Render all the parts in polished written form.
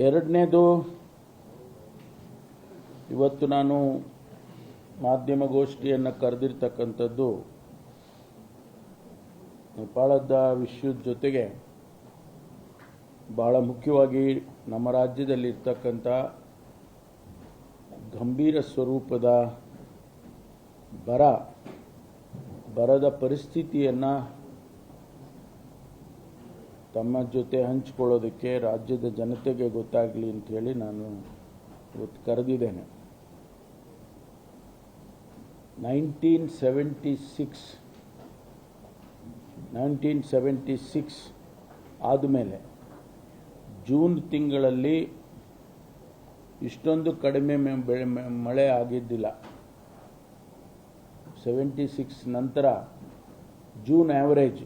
ಎರಡನೇದು, ಇವತ್ತು ನಾನು ಮಾಧ್ಯಮಗೋಷ್ಠಿಯನ್ನು ಕರೆದಿರ್ತಕ್ಕಂಥದ್ದು ನೇಪಾಳದ ವಿಷಯದ ಜೊತೆಗೆ ಬಹಳ ಮುಖ್ಯವಾಗಿ ನಮ್ಮ ರಾಜ್ಯದಲ್ಲಿರ್ತಕ್ಕಂಥ ಗಂಭೀರ ಸ್ವರೂಪದ ಬರದ ಪರಿಸ್ಥಿತಿಯನ್ನು ತಮ್ಮ ಜೊತೆ ಹಂಚಿಕೊಳ್ಳೋದಕ್ಕೆ, ರಾಜ್ಯದ ಜನತೆಗೆ ಗೊತ್ತಾಗಲಿ ಅಂಥೇಳಿ ನಾನು ಇವತ್ತು ಕರೆದಿದ್ದೇನೆ. 1976 ಆದಮೇಲೆ ಜೂನ್ ತಿಂಗಳಲ್ಲಿ ಇಷ್ಟೊಂದು ಕಡಿಮೆ ಮಳೆ ಆಗಿದ್ದಿಲ್ಲ. 76 ನಂತರ ಜೂನ್ ಆವರೇಜ್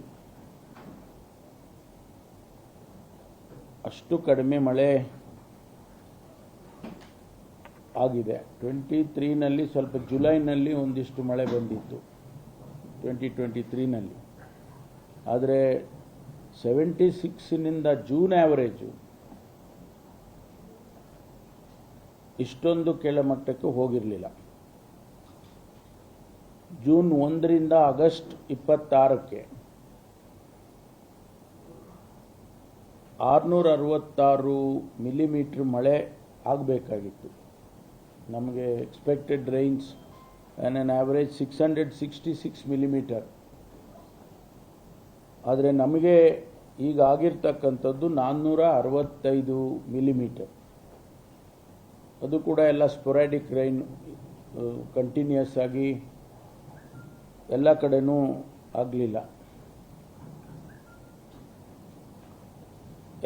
ಅಷ್ಟು ಕಡಿಮೆ ಮಳೆ ಆಗಿದೆ. 23ನಲ್ಲಿ ಸ್ವಲ್ಪ ಜುಲೈನಲ್ಲಿ ಒಂದಿಷ್ಟು ಮಳೆ ಬಂದಿತ್ತು 2023ನಲ್ಲಿ. ಆದರೆ 76ನಿಂದ ಜೂನ್ ಆವರೇಜು ಇಷ್ಟೊಂದು ಕೆಳಮಟ್ಟಕ್ಕೆ ಹೋಗಿರಲಿಲ್ಲ. ಜೂನ್ 1ರಿಂದ ಆಗಸ್ಟ್ 26ಕ್ಕೆ 666 ಮಿಲಿಮೀಟರ್ ಮಳೆ ಆಗಬೇಕಾಗಿತ್ತು. ನಮಗೆ expected Reigns on on average 666 millimetre. ಆದರೆ ನಮಗೆ ಈಗ ಆಗಿರ್ತಕ್ಕಂಥದ್ದು 465 ಮಿಲಿಮೀಟರ್. ಅದು ಕೂಡ ಎಲ್ಲ ಸ್ಪೊರಾಡಿಕ್ ರೈನ್, ಕಂಟಿನ್ಯೂಸ್ ಆಗಿ ಎಲ್ಲ ಕಡೆನೂ ಆಗಲಿಲ್ಲ.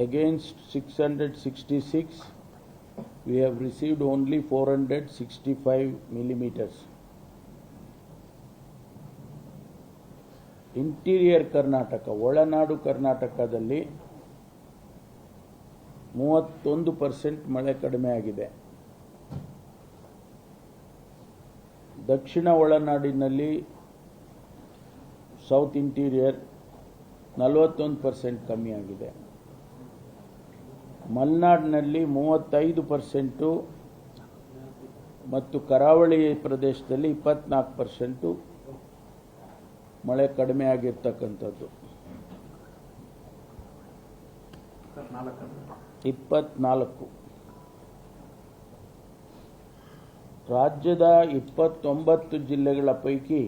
Against 666, we have received only 465 millimeters. Interior Karnataka, ಒಳನಾಡು ಕರ್ನಾಟಕದಲ್ಲಿ 31% ಮಳೆ ಕಡಿಮೆ ಆಗಿದೆ. ದಕ್ಷಿಣ ಒಳನಾಡಿನಲ್ಲಿ, ಸೌತ್ ಇಂಟೀರಿಯರ್ 41% ಕಮ್ಮಿ ಆಗಿದೆ. ಮಲೆನಾಡಿನಲ್ಲಿ 35% ಮತ್ತು ಕರಾವಳಿ ಪ್ರದೇಶದಲ್ಲಿ 24% ಮಳೆ ಕಡಿಮೆ ಆಗಿರ್ತಕ್ಕಂಥದ್ದು. 24 ರಾಜ್ಯದ 29 ಜಿಲ್ಲೆಗಳ ಪೈಕಿ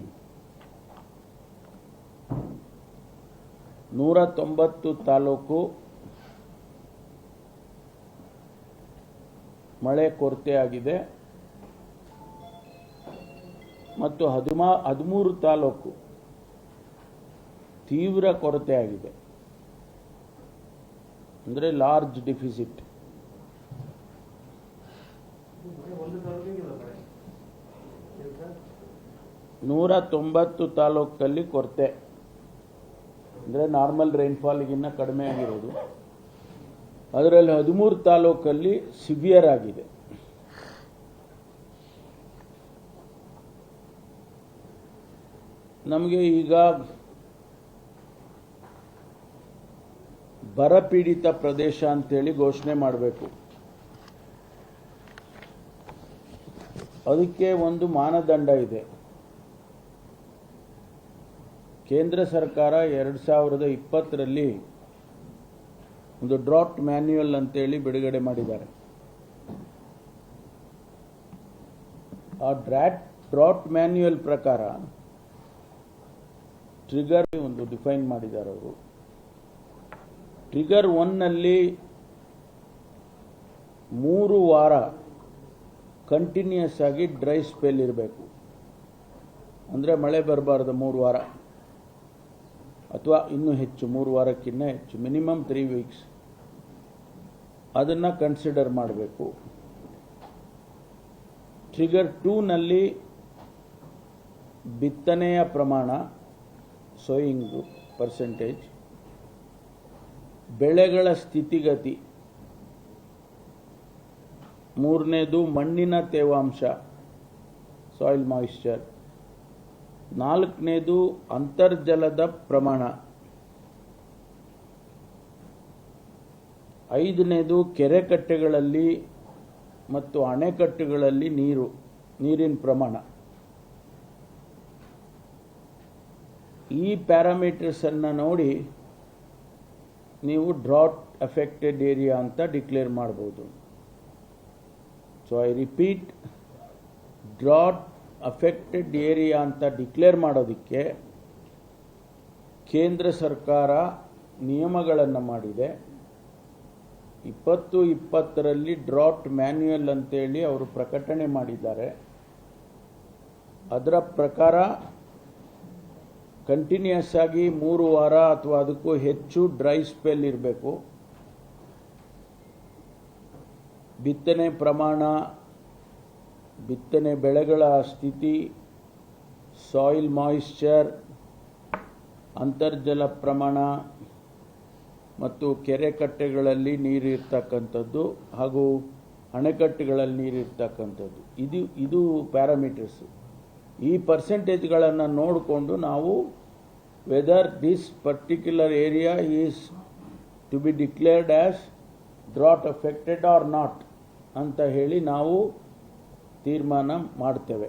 190 ತಾಲೂಕು ಮಳೆ ಕೊರತೆ ಆಗಿದೆ ಮತ್ತು 13 ತಾಲೂಕು ತೀವ್ರ ಕೊರತೆ ಆಗಿದೆ. ಅಂದರೆ ಲಾರ್ಜ್ ಡಿಫಿಸಿಟ್. ನೂರ 90 ತಾಲೂಕಲ್ಲಿ ಕೊರತೆ ಅಂದರೆ ನಾರ್ಮಲ್ ರೈನ್ಫಾಲ್ಗಿನ್ನ ಕಡಿಮೆ ಆಗಿರೋದು. ಅದರಲ್ಲಿ 13 ತಾಲೂಕಲ್ಲಿ ಸಿವಿಯರ್ ಆಗಿದೆ. ನಮಗೆ ಈಗ ಬರಪೀಡಿತ ಪ್ರದೇಶ ಅಂತೇಳಿ ಘೋಷಣೆ ಮಾಡಬೇಕು. ಅದಕ್ಕೆ ಒಂದು ಮಾನದಂಡ ಇದೆ. ಕೇಂದ್ರ ಸರ್ಕಾರ 2020ರಲ್ಲಿ ಒಂದು ಡ್ರಾಟ್ ಮ್ಯಾನ್ಯುಯಲ್ ಅಂತೇಳಿ ಬಿಡುಗಡೆ ಮಾಡಿದ್ದಾರೆ. ಆ ಡ್ರಾಟ್ ಮ್ಯಾನ್ಯುಯಲ್ ಪ್ರಕಾರ ಟ್ರಿಗರ್ ಒಂದು ಡಿಫೈನ್ ಮಾಡಿದ್ದಾರೆ ಅವರು. ಟ್ರಿಗರ್ 1ನಲ್ಲಿ 3 ವಾರ ಕಂಟಿನ್ಯೂಸ್ ಆಗಿ ಡ್ರೈ ಸ್ಪೆಲ್ ಇರಬೇಕು. ಅಂದರೆ ಮಳೆ ಬರಬಾರ್ದು 3 ವಾರ ಅಥವಾ ಇನ್ನೂ ಹೆಚ್ಚು, 3 ವಾರಕ್ಕಿಂತ ಹೆಚ್ಚು, ಮಿನಿಮಮ್ 3 ವೀಕ್ಸ್. ಅದನ್ನು ಕನ್ಸಿಡರ್ ಮಾಡಬೇಕು. ಟ್ರಿಗರ್ 2ನಲ್ಲಿ ಬಿತ್ತನೆಯ ಪ್ರಮಾಣ, ಸೋಯಿಂಗ್ ಪರ್ಸೆಂಟೇಜ್, ಬೆಳೆಗಳ ಸ್ಥಿತಿಗತಿ, 3ನೇದು ಮಣ್ಣಿನ ತೇವಾಂಶ, ಸಾಯಿಲ್ ಮಾಯಿಶ್ಚರ್, 4ನೇದು ಅಂತರ್ಜಲದ ಪ್ರಮಾಣ, ಐದನೇದು ಕೆರೆ ಕಟ್ಟೆಗಳಲ್ಲಿ ಮತ್ತು ಅಣೆಕಟ್ಟುಗಳಲ್ಲಿ ನೀರಿನ ಪ್ರಮಾಣ. ಈ ಪ್ಯಾರಾಮೀಟರ್ಸನ್ನು ನೋಡಿ ನೀವು ಡ್ರಾಟ್ ಅಫೆಕ್ಟೆಡ್ ಏರಿಯಾ ಅಂತ ಡಿಕ್ಲೇರ್ ಮಾಡ್ಬೋದು. So I repeat, drought affected area ಅಂತ ಡಿಕ್ಲೇರ್ ಮಾಡೋದಕ್ಕೆ ಕೇಂದ್ರ ಸರ್ಕಾರ ನಿಯಮಗಳನ್ನು ಮಾಡಿದೆ. 2020ರಲ್ಲಿ ಡ್ರಾಟ್ ಮ್ಯಾನ್ಯುಯಲ್ ಅಂತೇಳಿ ಅವರು ಪ್ರಕಟಣೆ ಮಾಡಿದ್ದಾರೆ. ಅದರ ಪ್ರಕಾರ ಕಂಟಿನ್ಯೂಸ್ ಆಗಿ 3 ವಾರ ಅಥವಾ ಅದಕ್ಕೂ ಹೆಚ್ಚು ಡ್ರೈ ಸ್ಪೆಲ್ ಇರಬೇಕು. ಬಿತ್ತನೆ ಪ್ರಮಾಣ, ಬಿತ್ತನೆ ಬೆಳೆಗಳ ಸ್ಥಿತಿ, ಸಾಯಿಲ್ ಮಾಯಿಶ್ಚರ್, ಅಂತರ್ಜಲ ಪ್ರಮಾಣ ಮತ್ತು ಕೆರೆ ಕಟ್ಟೆಗಳಲ್ಲಿ ನೀರಿರ್ತಕ್ಕಂಥದ್ದು ಹಾಗೂ ಅಣೆಕಟ್ಟುಗಳಲ್ಲಿ ನೀರಿರ್ತಕ್ಕಂಥದ್ದು, ಇದು ಪ್ಯಾರಾಮೀಟರ್ಸು. ಈ ಪರ್ಸೆಂಟೇಜ್ಗಳನ್ನು ನೋಡಿಕೊಂಡು ನಾವು whether this particular area is to be declared as drought affected or not ಅಂತ ಹೇಳಿ ನಾವು ತೀರ್ಮಾನ ಮಾಡ್ತೇವೆ.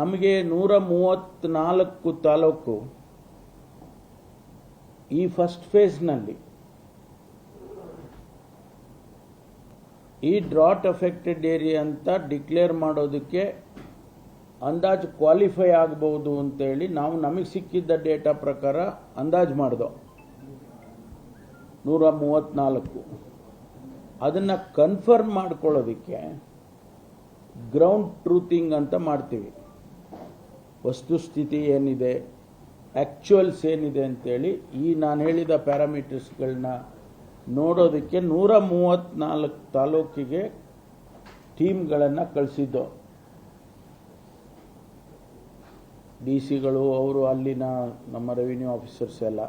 ನಮಗೆ 134 ತಾಲೂಕು ಈ ಫಸ್ಟ್ ಫೇಸ್ನಲ್ಲಿ ಈ ಡ್ರಾಟ್ ಅಫೆಕ್ಟೆಡ್ ಏರಿಯಾ ಅಂತ ಡಿಕ್ಲೇರ್ ಮಾಡೋದಕ್ಕೆ ಅಂದಾಜು ಕ್ವಾಲಿಫೈ ಆಗಬಹುದು ಅಂತೇಳಿ ನಾವು ನಮಗೆ ಸಿಕ್ಕಿದ್ದ ಡೇಟಾ ಪ್ರಕಾರ ಅಂದಾಜು ಮಾಡಿದೋ 134. ಅದನ್ನು ಕನ್ಫರ್ಮ್ ಮಾಡ್ಕೊಳ್ಳೋದಕ್ಕೆ ಗ್ರೌಂಡ್ ಟ್ರೂತಿಂಗ್ ಅಂತ ಮಾಡ್ತೀವಿ. ವಸ್ತುಸ್ಥಿತಿ ಏನಿದೆ, ಆ್ಯಕ್ಚುಯಲ್ಸ್ ಏನಿದೆ ಅಂತೇಳಿ ಈ ನಾನು ಹೇಳಿದ ಪ್ಯಾರಾಮೀಟರ್ಸ್ಗಳನ್ನ ನೋಡೋದಕ್ಕೆ 134 ತಾಲೂಕಿಗೆ ಟೀಮ್ಗಳನ್ನು ಕಳಿಸಿದ್ದು. ಡಿ ಸಿಗಳು ಅವರು ಅಲ್ಲಿನ ನಮ್ಮ ರೆವಿನ್ಯೂ ಆಫೀಸರ್ಸ್ ಎಲ್ಲ